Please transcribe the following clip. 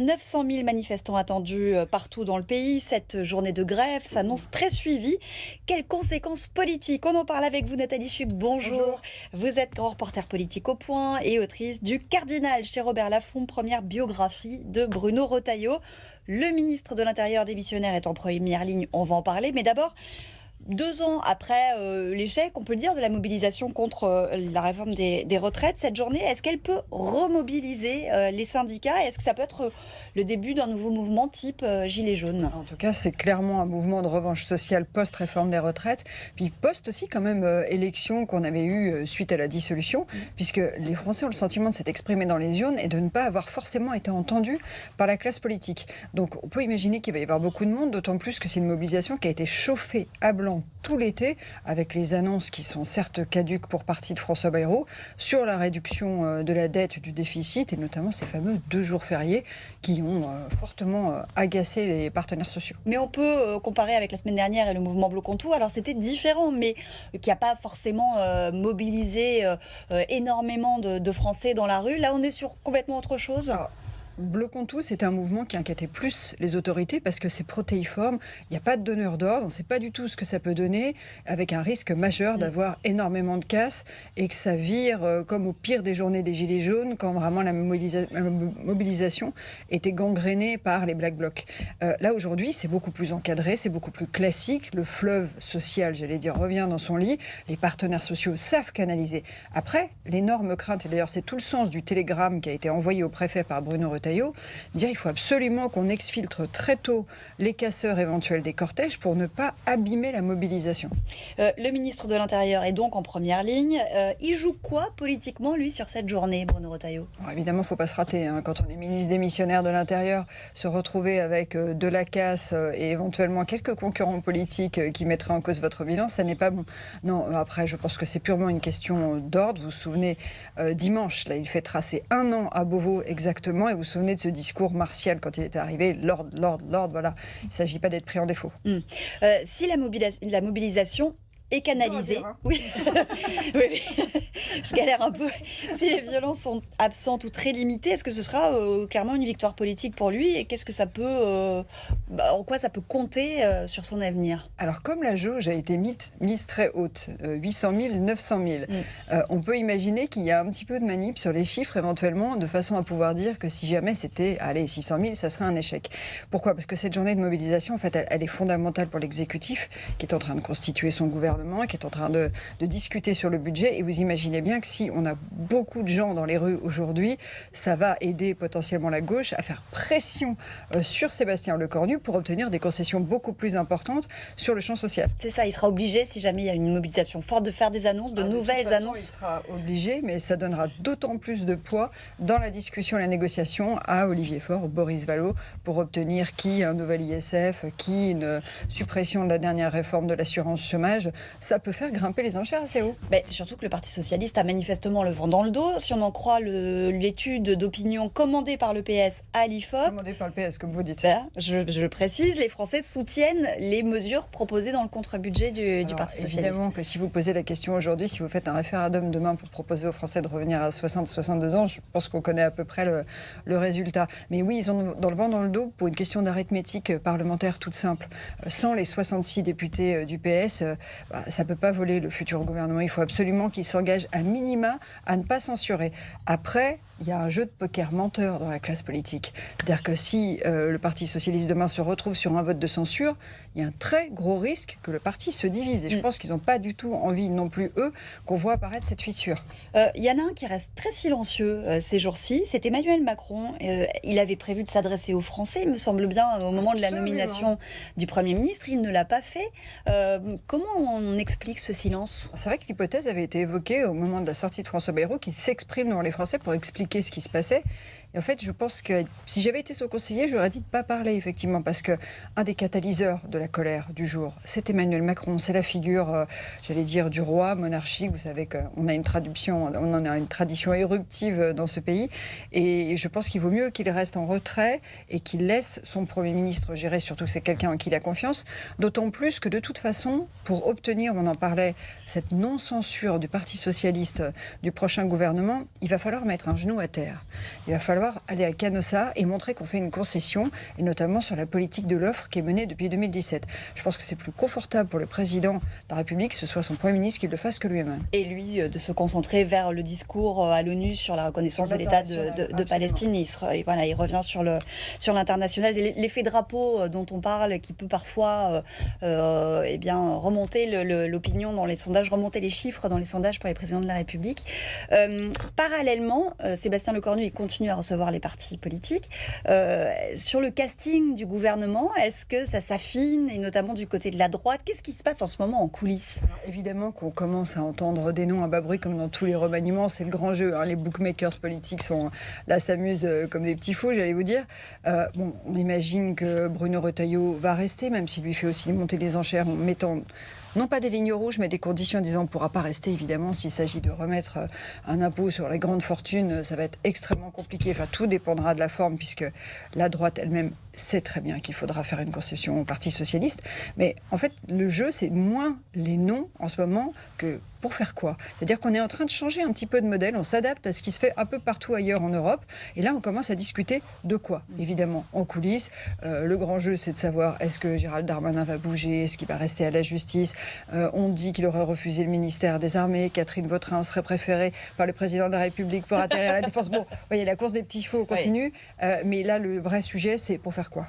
900 000 manifestants attendus partout dans le pays. Cette journée de grève s'annonce très suivie. Quelles conséquences politiques? On en parle avec vous, Nathalie Chuc. Bonjour. Bonjour. Vous êtes grand reporter politique au Point et autrice du Cardinal chez Robert Laffont, première biographie de Bruno Retailleau. Le ministre de l'Intérieur démissionnaire est en première ligne, on va en parler. Mais d'abord, 2 ans après l'échec, on peut le dire, de la mobilisation contre la réforme des retraites, cette journée, est-ce qu'elle peut remobiliser les syndicats? Est-ce que ça peut être le début d'un nouveau mouvement type Gilets jaunes? En tout cas, c'est clairement un mouvement de revanche sociale post-réforme des retraites, puis post aussi quand même élection qu'on avait eue suite à la dissolution, puisque les Français ont le sentiment de s'être exprimés dans les urnes et de ne pas avoir forcément été entendus par la classe politique. Donc on peut imaginer qu'il va y avoir beaucoup de monde, d'autant plus que c'est une mobilisation qui a été chauffée à blanc tout l'été, avec les annonces qui sont certes caduques pour partie de François Bayrou, sur la réduction de la dette, du déficit, et notamment ces fameux 2 jours fériés qui ont fortement agacé les partenaires sociaux. Mais on peut comparer avec la semaine dernière et le mouvement Bloquons Tout. Alors c'était différent, mais qui n'a pas forcément mobilisé énormément de Français dans la rue. Là, on est sur complètement autre chose. Bloquons tout, c'est un mouvement qui inquiétait plus les autorités parce que c'est protéiforme, il n'y a pas de donneur d'ordre, on ne sait pas du tout ce que ça peut donner, avec un risque majeur d'avoir énormément de casse et que ça vire comme au pire des journées des Gilets jaunes, quand vraiment la mobilisation était gangrénée par les Black Blocs. Là aujourd'hui, c'est beaucoup plus encadré, c'est beaucoup plus classique, le fleuve social, j'allais dire, revient dans son lit, les partenaires sociaux savent canaliser. Après, l'énorme crainte, et d'ailleurs c'est tout le sens du télégramme qui a été envoyé au préfet par Bruno Retailleau, dire il faut absolument qu'on exfiltre très tôt les casseurs éventuels des cortèges pour ne pas abîmer la mobilisation. Le ministre de l'Intérieur est donc en première ligne. Il joue quoi politiquement, lui, sur cette journée, Bruno Retailleau? Alors, évidemment, il ne faut pas se rater. Quand on est ministre démissionnaire de l'Intérieur, se retrouver avec de la casse et éventuellement quelques concurrents politiques qui mettraient en cause votre bilan, ça n'est pas bon. Non, après, je pense que c'est purement une question d'ordre. Vous vous souvenez, dimanche, là, il fait tracer 1 an à Beauvau exactement, et vous vous souvenez de ce discours martial quand il était arrivé, l'ordre, l'ordre, l'ordre, voilà. Il ne s'agit pas d'être pris en défaut. Si la mobilisation est canalisée. Oui. Oui. Je galère un peu. Si les violences sont absentes ou très limitées, est-ce que ce sera clairement une victoire politique pour lui? Et qu'est-ce que ça peut, en quoi ça peut compter sur son avenir? Alors, comme la jauge a été mise très haute, 800 000, 900 000, on peut imaginer qu'il y a un petit peu de manip sur les chiffres éventuellement, de façon à pouvoir dire que si jamais c'était, 600 000, ça serait un échec. Pourquoi? Parce que cette journée de mobilisation, en fait, elle est fondamentale pour l'exécutif, qui est en train de constituer son gouvernement, qui est en train de discuter sur le budget. Et vous imaginez bien que si on a beaucoup de gens dans les rues aujourd'hui, ça va aider potentiellement la gauche à faire pression sur Sébastien Lecornu pour obtenir des concessions beaucoup plus importantes sur le champ social. C'est ça, il sera obligé, si jamais il y a une mobilisation forte, de faire des annonces, de nouvelles annonces. Il sera obligé, mais ça donnera d'autant plus de poids dans la discussion et la négociation à Olivier Faure, Boris Vallaud, pour obtenir qui un nouvel ISF, qui une suppression de la dernière réforme de l'assurance chômage. Ça peut faire grimper les enchères assez haut. Mais surtout que le Parti socialiste a manifestement le vent dans le dos. Si on en croit l'étude d'opinion commandée par le PS à l'IFOP. Commandée par le PS, comme vous dites. Je le précise, les Français soutiennent les mesures proposées dans le contre-budget du Parti socialiste. Évidemment que si vous posez la question aujourd'hui, si vous faites un référendum demain pour proposer aux Français de revenir à 60-62 ans, je pense qu'on connaît à peu près le résultat. Mais oui, ils ont dans le vent dans le dos pour une question d'arithmétique parlementaire toute simple. Sans les 66 députés du PS, ça ne peut pas voler le futur gouvernement. Il faut absolument qu'il s'engage à minima à ne pas censurer. Après, il y a un jeu de poker menteur dans la classe politique. C'est-à-dire que si le Parti socialiste demain se retrouve sur un vote de censure, il y a un très gros risque que le parti se divise. Et je pense qu'ils n'ont pas du tout envie non plus, eux, qu'on voit apparaître cette fissure. Il y en a un qui reste très silencieux ces jours-ci, c'est Emmanuel Macron. Il avait prévu de s'adresser aux Français, il me semble bien, au moment de la nomination du Premier ministre. Il ne l'a pas fait. Comment on explique ce silence? C'est vrai que l'hypothèse avait été évoquée au moment de la sortie de François Bayrou, qui s'exprime devant les Français pour expliquer ce qui se passait. Et en fait, je pense que si j'avais été son conseiller, j'aurais dit de ne pas parler, effectivement, parce qu'un des catalyseurs de la colère du jour, c'est Emmanuel Macron. C'est la figure, j'allais dire, du roi monarchique. Vous savez qu'on a on en a une tradition éruptive dans ce pays. Et je pense qu'il vaut mieux qu'il reste en retrait et qu'il laisse son Premier ministre gérer, surtout que c'est quelqu'un en qui il a confiance. D'autant plus que, de toute façon, pour obtenir, on en parlait, cette non-censure du Parti socialiste du prochain gouvernement, il va falloir mettre un genou à terre. Il va falloir falloir aller à Canossa et montrer qu'on fait une concession, et notamment sur la politique de l'offre qui est menée depuis 2017. Je pense que c'est plus confortable pour le président de la République que ce soit son Premier ministre qui le fasse que lui-même. Et lui, de se concentrer vers le discours à l'ONU sur la reconnaissance de l'État de Palestine. Il revient sur l'international. L'effet drapeau dont on parle, qui peut parfois remonter l'opinion dans les sondages, remonter les chiffres dans les sondages pour les présidents de la République. Parallèlement, Sébastien Lecornu, il continue à recevoir les partis politiques. Sur le casting du gouvernement, est-ce que ça s'affine, et notamment du côté de la droite? Qu'est-ce qui se passe en ce moment en coulisses? Alors, évidemment qu'on commence à entendre des noms à bas bruit comme dans tous les remaniements, c'est le grand jeu. Les bookmakers politiques s'amusent comme des petits fous, j'allais vous dire. On imagine que Bruno Retailleau va rester, même s'il lui fait aussi monter les enchères en mettant non pas des lignes rouges, mais des conditions en disant on ne pourra pas rester, évidemment, s'il s'agit de remettre un impôt sur les grandes fortunes, ça va être extrêmement compliqué. Enfin, tout dépendra de la forme, puisque la droite elle-même sait très bien qu'il faudra faire une concession au Parti socialiste. Mais en fait, le jeu, c'est moins les noms en ce moment que pour faire quoi. C'est-à-dire qu'on est en train de changer un petit peu de modèle, on s'adapte à ce qui se fait un peu partout ailleurs en Europe, et là on commence à discuter de quoi, évidemment, en coulisses. Le grand jeu, c'est de savoir est-ce que Gérald Darmanin va bouger, est-ce qu'il va rester à la justice. On dit qu'il aurait refusé le ministère des Armées, Catherine Vautrin serait préférée par le président de la République pour atterrir à la Défense. Bon, vous voyez, la course des petits chevaux continue, mais là le vrai sujet, c'est pour faire quoi.